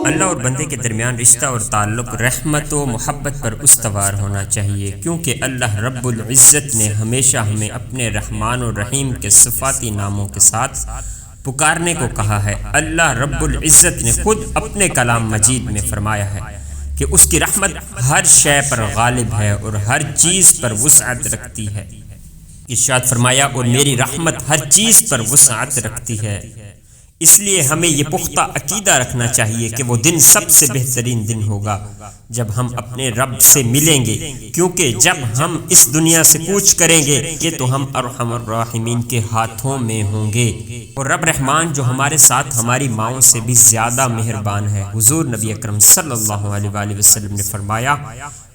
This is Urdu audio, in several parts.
اللہ اور بندے کے درمیان رشتہ اور تعلق رحمت و محبت پر استوار ہونا چاہیے، کیونکہ اللہ رب العزت نے ہمیشہ ہمیں اپنے رحمان و رحیم کے صفاتی ناموں کے ساتھ پکارنے کو کہا ہے۔ اللہ رب العزت نے خود اپنے کلام مجید میں فرمایا ہے کہ اس کی رحمت ہر شے پر غالب ہے اور ہر چیز پر وسعت رکھتی ہے۔ ارشاد فرمایا اور میری رحمت ہر چیز پر وسعت رکھتی ہے۔ اس لیے ہمیں یہ پختہ عقیدہ رکھنا چاہیے کہ وہ دن سب سے بہترین دن ہوگا جب ہم اپنے رب سے ملیں گے، کیونکہ جب ہم اس دنیا سے کوچ کریں گے کہ تو ہم ارحم الراحمین کے ہاتھوں میں ہوں گے، اور رب رحمان جو ہمارے ساتھ ہماری ماؤں سے بھی زیادہ مہربان ہے۔ حضور نبی اکرم صلی اللہ علیہ وآلہ وسلم نے فرمایا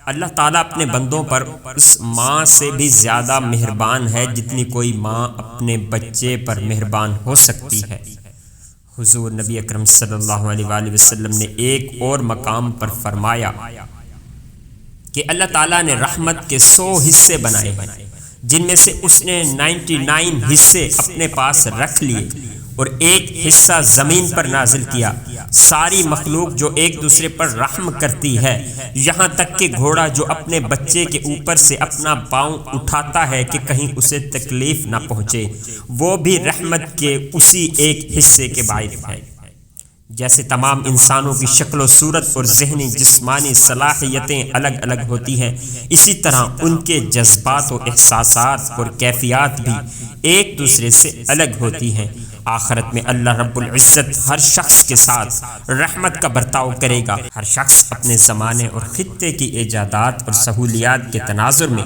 اللہ تعالیٰ اپنے بندوں پر اس ماں سے بھی زیادہ مہربان ہے جتنی کوئی ماں اپنے بچے پر مہربان ہو سکتی ہے۔ حضور نبی اکرم صلی اللہ علیہ وآلہ وسلم نے ایک اور مقام پر فرمایا کہ اللہ تعالیٰ نے رحمت کے 100 حصے بنائے ہیں، جن میں سے اس نے 99 حصے اپنے پاس رکھ لیے اور ایک حصہ زمین پر نازل کیا۔ ساری مخلوق جو ایک دوسرے پر رحم کرتی ہے، یہاں تک کہ گھوڑا جو اپنے بچے کے اوپر سے اپنا پاؤں اٹھاتا ہے کہ کہیں اسے تکلیف نہ پہنچے، وہ بھی رحمت کے اسی ایک حصے کے باعث ہے۔ جیسے تمام انسانوں کی شکل و صورت اور ذہنی جسمانی صلاحیتیں الگ الگ ہوتی ہیں، اسی طرح ان کے جذبات و احساسات اور کیفیات بھی ایک دوسرے سے الگ ہوتی ہیں۔ آخرت میں اللہ رب العزت ہر شخص کے ساتھ رحمت کا برتاؤ کرے گا۔ ہر شخص اپنے زمانے اور خطے کی ایجادات اور سہولیات کے تناظر میں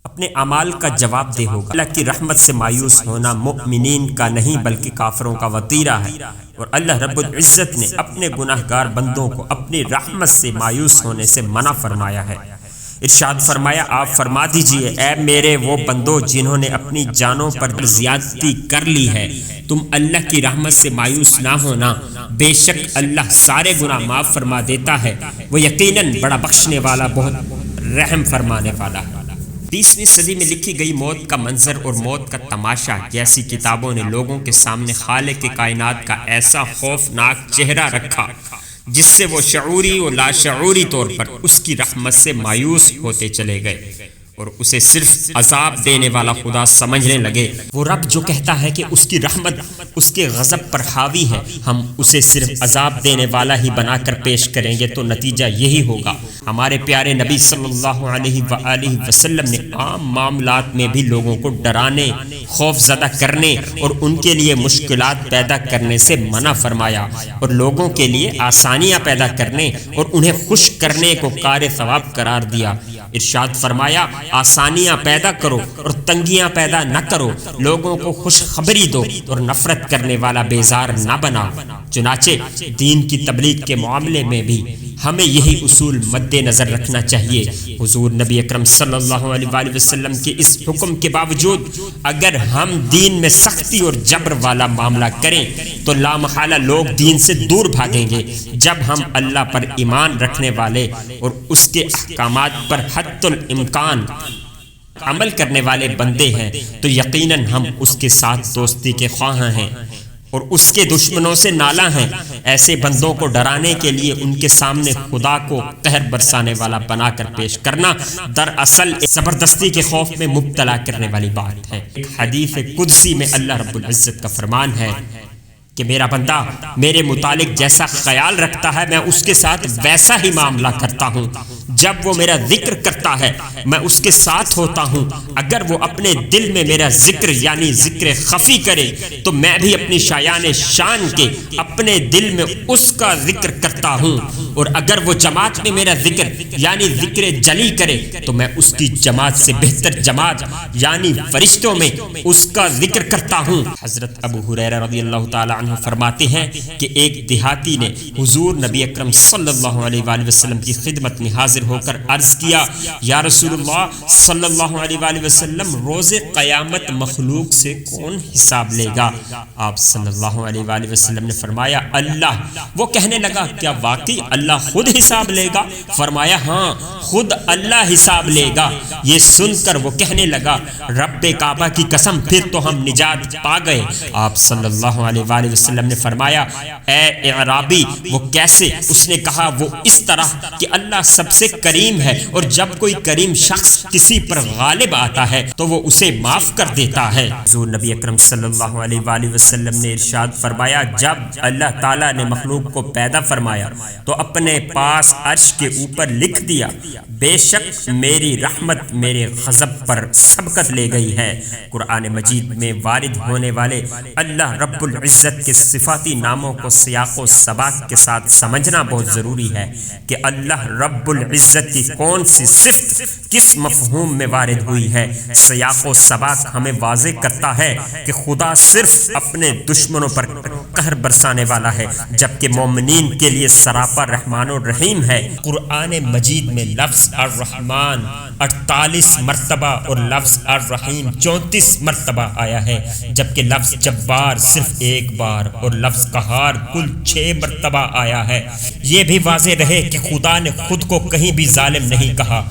اپنے اعمال کا جواب دہ ہوگا۔ اللہ کی رحمت سے مایوس ہونا مومنین کا نہیں بلکہ کافروں کا وطیرہ ہے، اور اللہ رب العزت نے اپنے گناہ گار بندوں کو اپنی رحمت سے مایوس ہونے سے منع فرمایا ہے۔ ارشاد فرمایا آپ فرما دیجئے اے میرے وہ بندو جنہوں نے اپنی جانوں پر زیادتی کر لی ہے، تم اللہ کی رحمت سے مایوس نہ ہونا، بے شک اللہ سارے گناہ معاف فرما دیتا ہے، وہ یقیناً بڑا بخشنے والا بہت رحم فرمانے والا ہے۔ 20ویں صدی میں لکھی گئی موت کا منظر اور موت کا تماشا جیسی کتابوں نے لوگوں کے سامنے خالق کائنات کا ایسا خوفناک چہرہ رکھا جس سے وہ شعوری و لاشعوری طور پر اس کی رحمت سے مایوس ہوتے چلے گئے اور اسے صرف عذاب دینے والا خدا سمجھنے لگے۔ وہ رب جو کہتا ہے کہ اس کی رحمت اس کے غضب پر حاوی ہے، ہم اسے صرف عذاب دینے والا ہی بنا کر پیش کریں گے تو نتیجہ یہی ہوگا۔ ہمارے پیارے نبی صلی اللہ علیہ وآلہ وسلم نے عام معاملات میں بھی لوگوں کو ڈرانے، خوف زدہ کرنے اور ان کے لیے مشکلات پیدا کرنے سے منع فرمایا، اور لوگوں کے لیے آسانیاں پیدا کرنے اور انہیں خوش کرنے کو کار ثواب قرار دیا۔ ارشاد فرمایا آسانیاں پیدا کرو اور تنگیاں پیدا نہ کرو، لوگوں کو خوشخبری دو اور نفرت کرنے والا بیزار نہ بناؤ۔ چنانچہ دین کی تبلیغ کے معاملے میں بھی ہمیں یہی اصول مد نظر رکھنا چاہیے۔ حضور نبی اکرم صلی اللہ علیہ وآلہ وسلم کے اس حکم کے باوجود اگر ہم دین میں سختی اور جبر والا معاملہ کریں تو لامحالہ لوگ دین سے دور بھاگیں گے۔ جب ہم اللہ پر ایمان رکھنے والے اور اس کے احکامات پر حد الامکان عمل کرنے والے بندے ہیں تو یقیناً ہم اس کے ساتھ دوستی کے خواہاں ہیں اور اس کے دشمنوں سے نالاں ہیں۔ ایسے بندوں کو ڈرانے کے لیے ان کے سامنے خدا کو قہر برسانے والا بنا کر پیش کرنا دراصل زبردستی کے خوف میں مبتلا کرنے والی بات ہے۔ ایک حدیث قدسی میں اللہ رب العزت کا فرمان ہے کہ میرا بندہ میرے متعلق جیسا خیال رکھتا ہے میں اس کے ساتھ ویسا ہی معاملہ کرتا ہوں، جب وہ میرا ذکر کرتا ہے میں اس کے ساتھ ہوتا ہوں، اگر وہ اپنے دل میں میرا ذکر یعنی ذکر خفی کرے تو میں بھی اپنی شایان شان کے اپنے دل میں اس کا ذکر کرتا ہوں، اور اگر وہ جماعت میں میرا ذکر یعنی ذکر جلی کرے تو میں اس کی جماعت سے بہتر جماعت یعنی فرشتوں میں اس کا ذکر کرتا ہوں۔ حضرت ابو ہریرہ رضی اللہ تعالی عنہ فرماتے ہیں کہ ایک دیہاتی نے حضور نبی اکرم صلی اللہ علیہ وآلہ وسلم کی خدمت میں حاضر حاضر ہو کر عرض کیا یا رسول اللہ صلی اللہ علیہ وآلہ وسلم روز قیامت مخلوق سے کون حساب لے گا؟ آپ صلی اللہ علیہ وآلہ وسلم نے فرمایا اللہ۔ وہ کہنے لگا کیا واقعی اللہ خود حساب لے گا؟ فرمایا ہاں خود اللہ حساب لے گا۔ یہ سن کر وہ کہنے لگا رب کعبہ کی قسم پھر تو ہم نجات پا گئے۔ آپ صلی اللہ علیہ وآلہ وسلم نے فرمایا اے اعرابی وہ کیسے؟ اس نے کہا وہ اس طرح کہ اللہ سب سے کریم ہے اور جب کوئی کریم شخص کسی پر غالب آتا ہے تو وہ اسے معاف کر دیتا ہے۔ حضور نبی اکرم صلی اللہ علیہ وآلہ وسلم نے ارشاد فرمایا جب اللہ تعالیٰ نے مخلوق کو پیدا فرمایا تو اپنے پاس عرش کے اوپر لکھ دیا بے شک میری رحمت میرے غضب پر سبقت لے گئی ہے۔ قرآن مجید میں وارد ہونے والے اللہ رب العزت کے صفاتی ناموں کو سیاق و سباق کے ساتھ سمجھنا بہت ضروری ہے کہ اللہ رب العزت کی کون سی صفت کس مفہوم میں وارد ہوئی ہے۔ سیاق و سباق ہمیں واضح کرتا ہے کہ خدا صرف اپنے دشمنوں پر قہر برسانے والا ہے جبکہ مومنین کے لیے سراپا رحمان و رحیم ہے۔ قرآن مجید میں لفظ الرحمن 48 مرتبہ اور لفظ الرحیم 34 مرتبہ آیا ہے جبکہ لفظ جبار صرف ایک بار اور لفظ قہار کل 6 مرتبہ آیا ہے۔ یہ بھی واضح رہے کہ خدا نے خود کو کہیں بھی ظالم نہیں کہا۔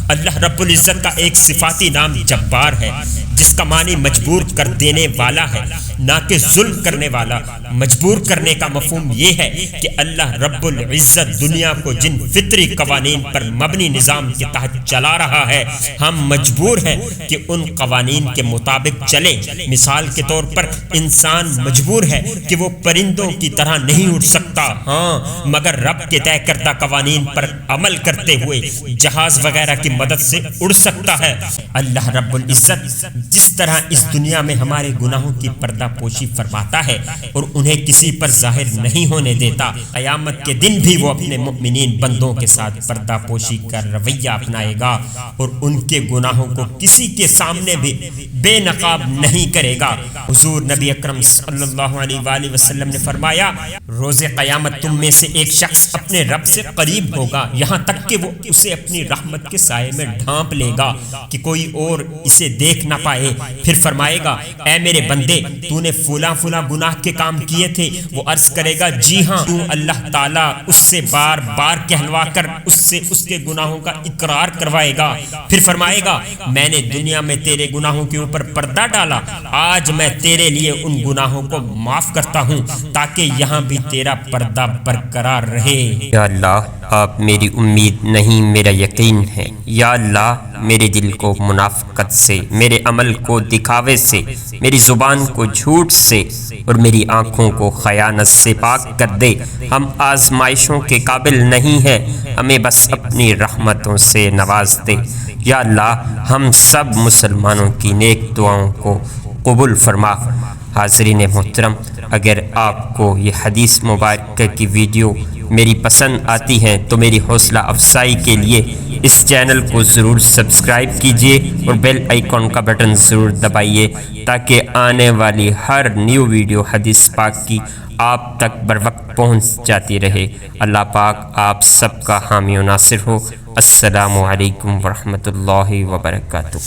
اللہ رب العزت کا ایک صفاتی نام جبار ہے جس کا معنی مجبور کر دینے والا ہے نہ کہ ظلم کرنے والا۔ مجبور کرنے کا مفہوم یہ ہے کہ اللہ رب العزت دنیا کو جن فطری قوانین پر مبنی نظام کے تحت چلا رہا ہے ہم مجبور ہیں کہ ان قوانین کے مطابق چلیں۔ مثال کے طور پر انسان مجبور ہے کہ وہ پرندوں کی طرح نہیں اڑ سکتا، ہاں مگر رب کے طے کردہ قوانین پر عمل کرتے ہوئے جہاز وغیرہ کی مدد سے اڑ سکتا ہے۔ اللہ رب العزت جس طرح اس دنیا میں ہمارے گناہوں کی پردہ پوشی فرماتا ہے اور انہیں کسی پر ظاہر نہیں ہونے دیتا، قیامت کے دن بھی وہ اپنے مؤمنین بندوں کے ساتھ پردہ پوشی کا رویہ اپنائے گا اور ان کے گناہوں کو کسی کے سامنے بھی بے نقاب نہیں کرے گا۔ حضور نبی اکرم صلی اللہ علیہ وآلہ وسلم نے فرمایا روز قیامت تم میں سے ایک شخص اپنے رب سے قریب ہوگا یہاں تک کہ وہ اسے اپنی رحمت کے سائے میں ڈھانپ لے گا کہ کوئی اور اسے دیکھ نہ پائے۔ پھر فرمائے گا اے میرے بندے تو نے فلاں فلاں گناہ کے کام کیے تھے؟ وہ عرض کرے گا جی ہاں۔ تو اللہ تعالیٰ اس سے بار بار کہلوا کر اس سے اس کے گناہوں کا اقرار کروائے گا۔ پھر فرمائے گا میں نے دنیا میں تیرے گناہوں کے اوپر پردہ ڈالا، آج میں تیرے لیے ان گناہوں کو معاف کرتا ہوں تاکہ یہاں بھی تیرا پردہ برقرار رہے۔ یا اللہ آپ میری امید نہیں میرا یقین ہے۔ یا اللہ میرے دل کو منافقت سے، میرے عمل کو دکھاوے سے، میری زبان کو جھوٹ سے اور میری آنکھوں کو خیانت سے پاک کر دے۔ ہم آزمائشوں کے قابل نہیں ہیں، ہمیں بس اپنی رحمتوں سے نواز دے۔ یا اللہ ہم سب مسلمانوں کی نیک دعاؤں کو قبول فرما۔ حاضرین محترم، اگر آپ کو یہ حدیث مبارکہ کی ویڈیو میری پسند آتی ہیں تو میری حوصلہ افزائی کے لیے اس چینل کو ضرور سبسکرائب کیجیے اور بیل آئیکن کا بٹن ضرور دبائیے تاکہ آنے والی ہر نیو ویڈیو حدیث پاک کی آپ تک بر وقت پہنچ جاتی رہے۔ اللہ پاک آپ سب کا حامی و ناصر ہو۔ السلام علیکم ورحمۃ اللہ وبرکاتہ۔